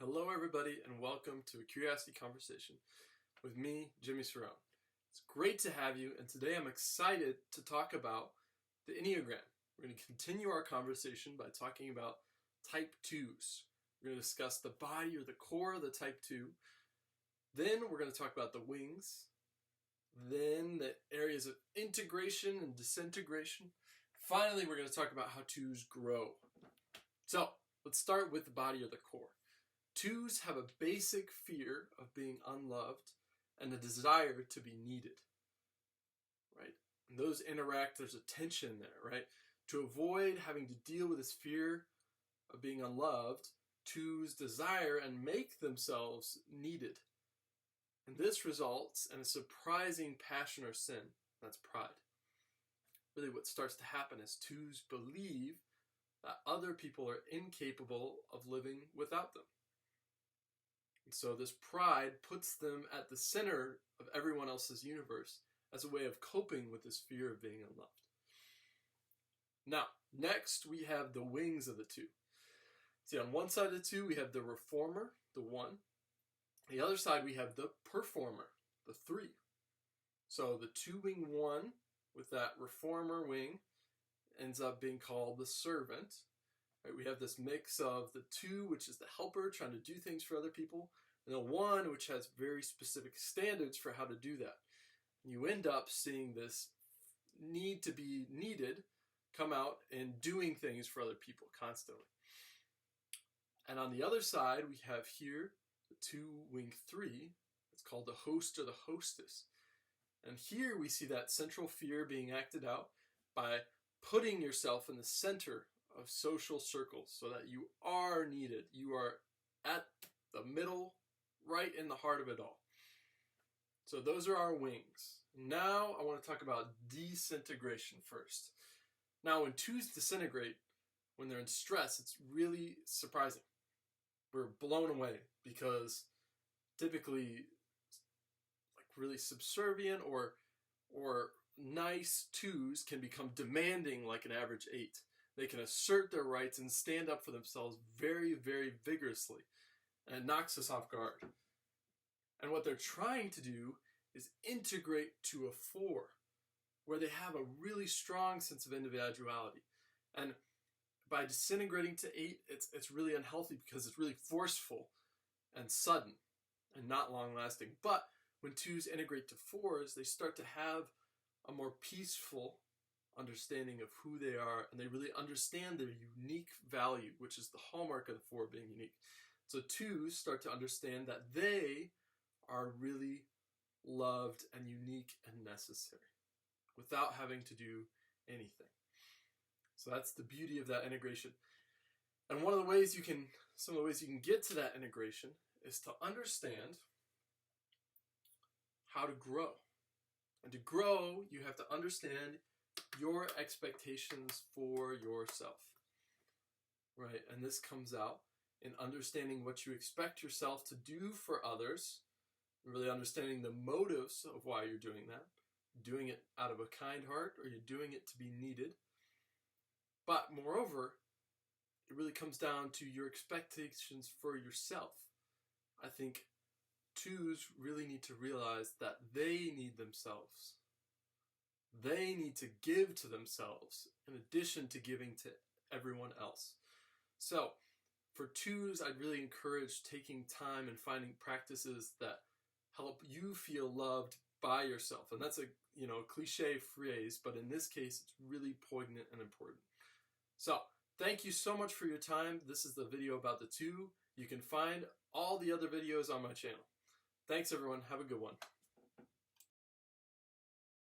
Hello everybody and welcome to a Curiosity Conversation with me, Jimmy Cerrone. It's great to have you, and today I'm excited to talk about the Enneagram. We're going to continue our conversation by talking about type 2s. We're going to discuss the body or the core of the type 2. Then we're going to talk about the wings. Then the areas of integration and disintegration. Finally, we're going to talk about how 2s grow. So, let's start with the body or the core. 2s have a basic fear of being unloved and a desire to be needed, right? And those interact, there's a tension there, right? To avoid having to deal with this fear of being unloved, 2s desire and make themselves needed. And this results in a surprising passion or sin. That's pride. Really what starts to happen is 2s believe that other people are incapable of living without them. And so this pride puts them at the center of everyone else's universe as a way of coping with this fear of being unloved. Now, next we have the wings of the 2. See, on one side of the 2, we have the reformer, the 1. The other side, we have the performer, the 3. So the 2-wing 1 with that reformer wing ends up being called the servant. Right? We have this mix of the 2, which is the helper, trying to do things for other people, and the 1, which has very specific standards for how to do that. And you end up seeing this need to be needed come out in doing things for other people constantly. And on the other side, we have here the 2-wing 3. It's called the host or the hostess. And here we see that central fear being acted out by putting yourself in the center of social circles so that you are needed. You are at the middle, right in the heart of it all. So those are our wings. Now I want to talk about disintegration first. Now when 2s disintegrate, when they're in stress, it's really surprising. We're blown away because typically like really subservient or nice 2s can become demanding like an average 8. They can assert their rights and stand up for themselves very, very vigorously. And it knocks us off guard. And what they're trying to do is integrate to a 4, where they have a really strong sense of individuality. And by disintegrating to 8, it's really unhealthy because it's really forceful and sudden and not long-lasting. But when 2s integrate to 4s, they start to have a more peaceful understanding of who they are, and they really understand their unique value, which is the hallmark of the 4 being unique. So 2s start to understand that they are really loved and unique and necessary without having to do anything. So that's the beauty of that integration. And some of the ways you can get to that integration is to understand how to grow. And to grow, you have to understand your expectations for yourself, right? And this comes out in understanding what you expect yourself to do for others, really understanding the motives of why you're doing that. Doing it out of a kind heart, or you're doing it to be needed. But moreover, it really comes down to your expectations for yourself. I think 2s really need to realize that they need themselves. They need to give to themselves in addition to giving to everyone else. So for 2s, I'd really encourage taking time and finding practices that help you feel loved by yourself. And that's a cliche phrase, but in this case, it's really poignant and important. So thank you so much for your time. This is the video about the 2. You can find all the other videos on my channel. Thanks everyone. Have a good one.